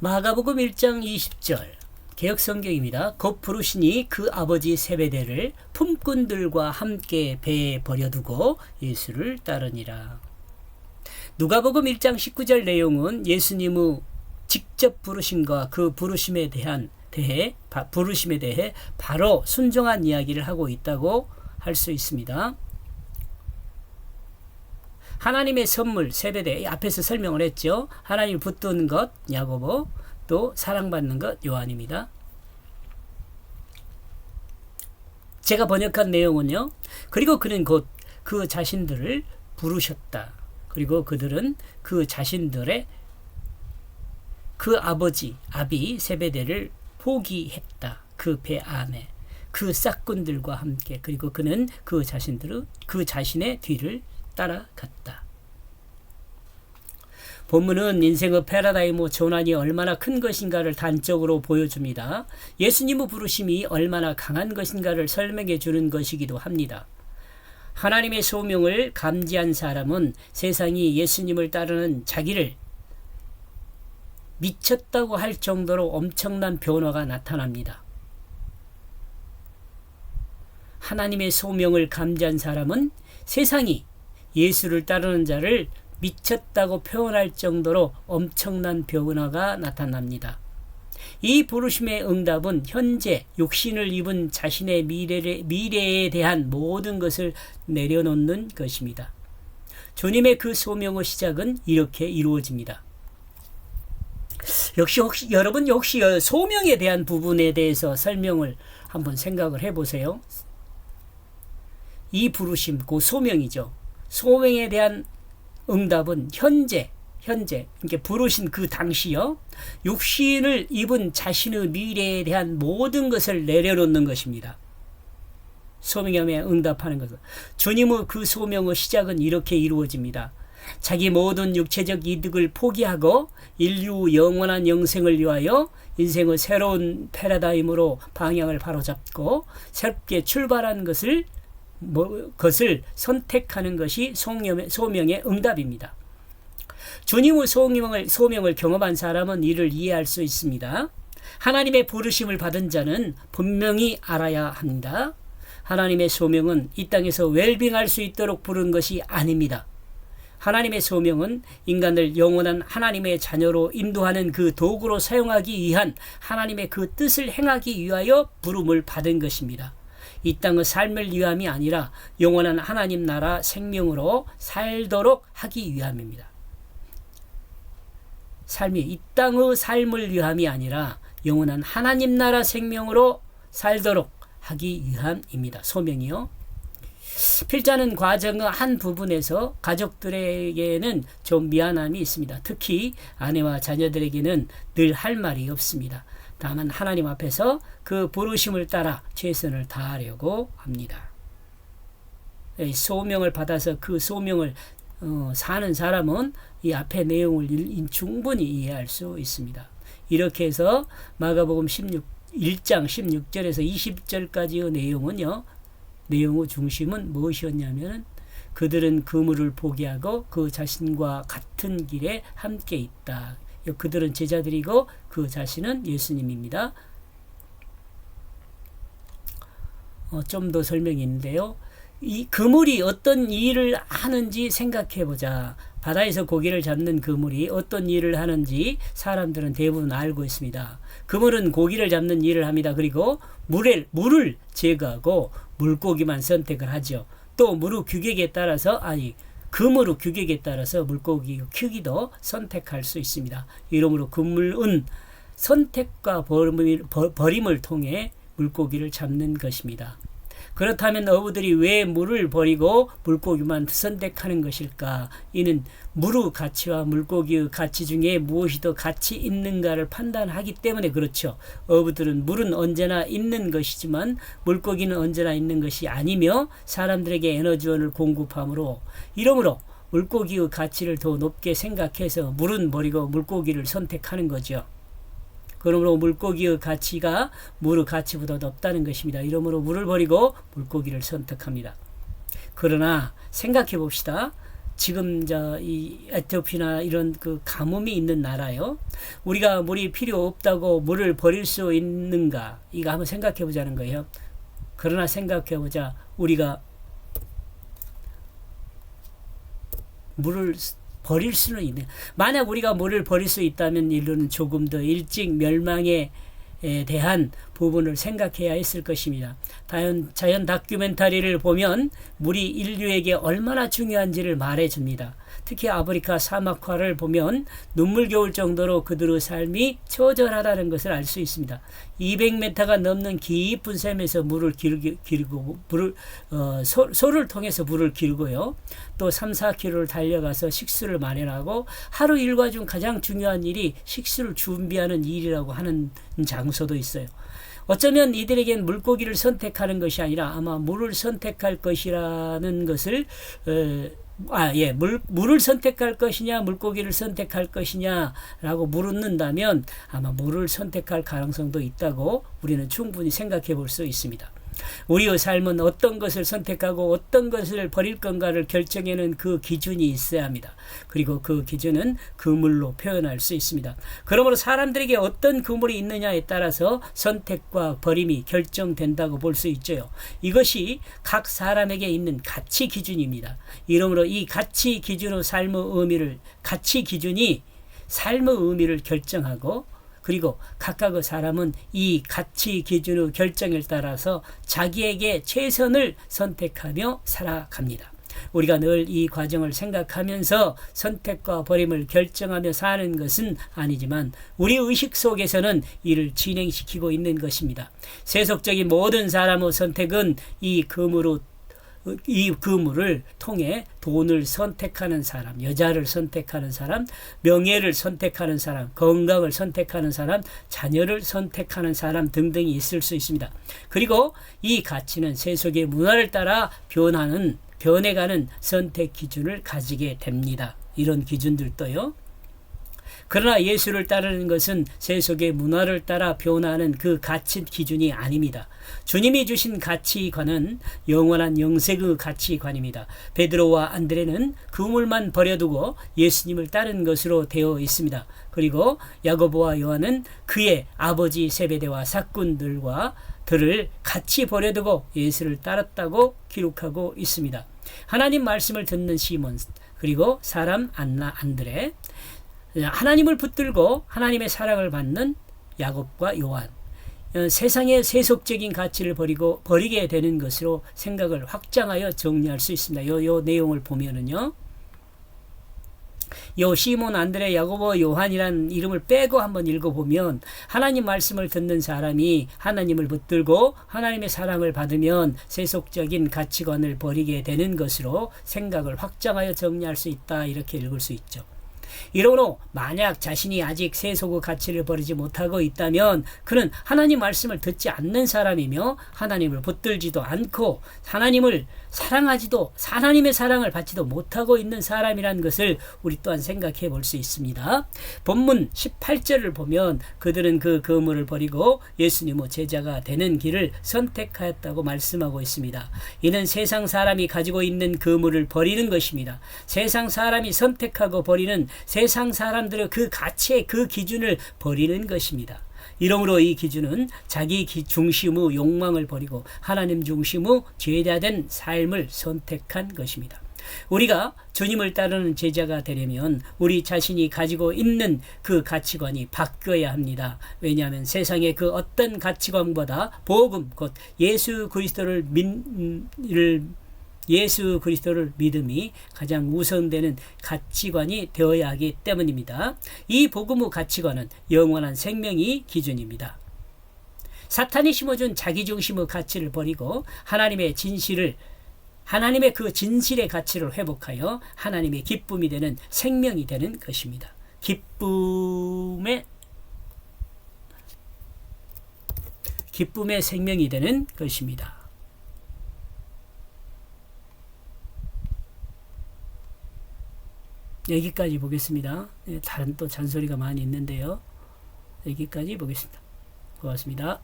마가복음 1장 20절 개역성경입니다. 곧 부르시니 그 아버지 세베대를 품꾼들과 함께 배에 버려두고 예수를 따르니라. 누가복음 1장 19절 내용은 예수님의 직접 부르심과 그 부르심에 대해 바로 순종한 이야기를 하고 있다고 할 수 있습니다. 하나님의 선물 세베대, 앞에서 설명을 했죠. 하나님을 붙드는 것 야고보, 또 사랑받는 것 요한입니다. 제가 번역한 내용은요. 그리고 그는 곧 그 자신들을 부르셨다. 그리고 그들은 그 자신들의 그 아비 세베대를 포기했다. 그 배 안에 그 싹꾼들과 함께. 그리고 그는 그 자신의 뒤를 따라갔다. 본문은 인생의 패러다임 전환이 얼마나 큰 것인가를 단적으로 보여줍니다. 예수님의 부르심이 얼마나 강한 것인가를 설명해 주는 것이기도 합니다. 하나님의 소명을 감지한 사람은 세상이 예수님을 따르는 자기를 미쳤다고 할 정도로 엄청난 변화가 나타납니다. 하나님의 소명을 감지한 사람은 세상이 예수를 따르는 자를 미쳤다고 표현할 정도로 엄청난 변화가 나타납니다. 이 부르심의 응답은 현재 육신을 입은 자신의 미래에 대한 모든 것을 내려놓는 것입니다. 주님의 그 소명의 시작은 이렇게 이루어집니다. 여러분 혹시 소명에 대한 부분에 대해서 설명을 한번 생각을 해보세요. 이 부르심, 그 소명이죠. 소명에 대한 응답은 현재 이렇게 부르신 그 당시요. 육신을 입은 자신의 미래에 대한 모든 것을 내려놓는 것입니다. 소명에 응답하는 것은 주님의 그 소명의 시작은 이렇게 이루어집니다. 자기 모든 육체적 이득을 포기하고 인류 영원한 영생을 위하여 인생의 새로운 패러다임으로 방향을 바로잡고 새롭게 출발하는 것을 선택하는 것이 소명의 응답입니다. 주님의 소명을 경험한 사람은 이를 이해할 수 있습니다. 하나님의 부르심을 받은 자는 분명히 알아야 합니다. 하나님의 소명은 이 땅에서 웰빙할 수 있도록 부른 것이 아닙니다. 하나님의 소명은 인간을 영원한 하나님의 자녀로 인도하는 그 도구로 사용하기 위한 하나님의 그 뜻을 행하기 위하여 부름을 받은 것입니다. 이 땅의 삶을 위함이 아니라 영원한 하나님 나라 생명으로 살도록 하기 위함입니다. 이 땅의 삶을 위함이 아니라 영원한 하나님 나라 생명으로 살도록 하기 위함입니다. 소명이요. 필자는 과정의 한 부분에서 가족들에게는 좀 미안함이 있습니다. 특히 아내와 자녀들에게는 늘 할 말이 없습니다. 다만 하나님 앞에서 그 부르심을 따라 최선을 다하려고 합니다. 소명을 받아서 그 소명을 사는 사람은 이 앞의 내용을 충분히 이해할 수 있습니다. 이렇게 해서 마가복음 1장 16절에서 20절까지의 내용은요. 내용의 중심은 무엇이었냐면 그들은 그물을 포기하고 그 자신과 같은 길에 함께 있다. 그들은 제자들이고 그 자신은 예수님입니다. 좀 더 설명이 있는데요. 이 그물이 어떤 일을 하는지 생각해 보자. 바다에서 고기를 잡는 그물이 어떤 일을 하는지 사람들은 대부분 알고 있습니다. 그물은 고기를 잡는 일을 합니다. 그리고 물을 제거하고 물고기만 선택을 하죠. 또 그물의 규격에 따라서 물고기 크기도 선택할 수 있습니다. 이러므로 그물은 선택과 버림을 통해 물고기를 잡는 것입니다. 그렇다면 어부들이 왜 물을 버리고 물고기만 선택하는 것일까? 이는 물의 가치와 물고기의 가치 중에 무엇이 더 가치 있는가를 판단하기 때문에 그렇죠. 어부들은 물은 언제나 있는 것이지만 물고기는 언제나 있는 것이 아니며 사람들에게 에너지원을 공급하므로 이러므로 물고기의 가치를 더 높게 생각해서 물은 버리고 물고기를 선택하는 거죠. 그러므로 물고기의 가치가 물의 가치보다 높다는 것입니다. 이러므로 물을 버리고 물고기를 선택합니다. 그러나 생각해 봅시다. 지금 이 에티오피아나 이런 그 가뭄이 있는 나라요. 우리가 물이 필요 없다고 물을 버릴 수 있는가? 이거 한번 생각해 보자는 거예요. 그러나 생각해 보자. 우리가 물을 버릴 수는 있네. 만약 우리가 물을 버릴 수 있다면 인류는 조금 더 일찍 멸망에 대한 부분을 생각해야 했을 것입니다. 자연 다큐멘터리를 보면 물이 인류에게 얼마나 중요한지를 말해줍니다. 특히 아프리카 사막화를 보면 눈물겨울 정도로 그들의 삶이 처절하다는 것을 알 수 있습니다. 200m가 넘는 깊은 샘에서 물을 기르고 소를 통해서 물을 기르고요. 또 3, 4km를 달려가서 식수를 마련하고 하루 일과 중 가장 중요한 일이 식수를 준비하는 일이라고 하는 장소도 있어요. 어쩌면 이들에겐 물고기를 선택하는 것이 아니라 아마 물을 선택할 것이라는 것을 물을 선택할 것이냐 물고기를 선택할 것이냐라고 물었는다면 아마 물을 선택할 가능성도 있다고 우리는 충분히 생각해 볼 수 있습니다. 우리의 삶은 어떤 것을 선택하고 어떤 것을 버릴 건가를 결정하는 그 기준이 있어야 합니다. 그리고 그 기준은 그물로 표현할 수 있습니다. 그러므로 사람들에게 어떤 그물이 있느냐에 따라서 선택과 버림이 결정된다고 볼 수 있죠. 이것이 각 사람에게 있는 가치 기준입니다. 이러므로 이 가치 기준의 가치 기준이 삶의 의미를 결정하고 그리고 각각의 사람은 이 가치 기준의 결정에 따라서 자기에게 최선을 선택하며 살아갑니다. 우리가 늘 이 과정을 생각하면서 선택과 버림을 결정하며 사는 것은 아니지만 우리 의식 속에서는 이를 진행시키고 있는 것입니다. 세속적인 모든 사람의 선택은 이 그물을 통해 돈을 선택하는 사람, 여자를 선택하는 사람, 명예를 선택하는 사람, 건강을 선택하는 사람, 자녀를 선택하는 사람 등등이 있을 수 있습니다. 그리고 이 가치는 세속의 문화를 따라 변해가는 선택 기준을 가지게 됩니다. 이런 기준들도요. 그러나 예수를 따르는 것은 세속의 문화를 따라 변화하는 그 가치 기준이 아닙니다. 주님이 주신 가치관은 영원한 영생의 가치관입니다. 베드로와 안드레는 그물만 버려두고 예수님을 따른 것으로 되어 있습니다. 그리고 야고보와 요한은 그의 아버지 세베대와 사꾼들과 들을 같이 버려두고 예수를 따랐다고 기록하고 있습니다. 하나님 말씀을 듣는 시몬 그리고 사람 안드레 하나님을 붙들고 하나님의 사랑을 받는 야곱과 요한 세상의 세속적인 가치를 버리게 되는 것으로 생각을 확장하여 정리할 수 있습니다. 요 내용을 보면은요. 요 시몬 안드레 야고보 요한이라는 이름을 빼고 한번 읽어보면 하나님 말씀을 듣는 사람이 하나님을 붙들고 하나님의 사랑을 받으면 세속적인 가치관을 버리게 되는 것으로 생각을 확장하여 정리할 수 있다 이렇게 읽을 수 있죠. 이러므로 만약 자신이 아직 세속의 가치를 버리지 못하고 있다면 그는 하나님 말씀을 듣지 않는 사람이며 하나님을 붙들지도 않고 하나님을 사랑하지도 하나님의 사랑을 받지도 못하고 있는 사람이라는 것을 우리 또한 생각해 볼 수 있습니다. 본문 18절을 보면 그들은 그 그물을 버리고 예수님의 제자가 되는 길을 선택하였다고 말씀하고 있습니다. 이는 세상 사람이 가지고 있는 그물을 버리는 것입니다. 세상 사람이 선택하고 버리는 세상 사람들의 그 가치의 그 기준을 버리는 것입니다. 이러므로 이 기준은 자기 중심의 욕망을 버리고 하나님 중심의 제자된 삶을 선택한 것입니다. 우리가 주님을 따르는 제자가 되려면 우리 자신이 가지고 있는 그 가치관이 바뀌어야 합니다. 왜냐하면 세상의 그 어떤 가치관보다 복음 곧 예수 그리스도를 믿음이 가장 우선되는 가치관이 되어야 하기 때문입니다. 이 복음의 가치관은 영원한 생명이 기준입니다. 사탄이 심어준 자기중심의 가치를 버리고 하나님의 그 진실의 가치를 회복하여 하나님의 기쁨이 되는 생명이 되는 것입니다. 기쁨의 생명이 되는 것입니다. 여기까지 보겠습니다. 다른 또 잔소리가 많이 있는데요. 여기까지 보겠습니다. 고맙습니다.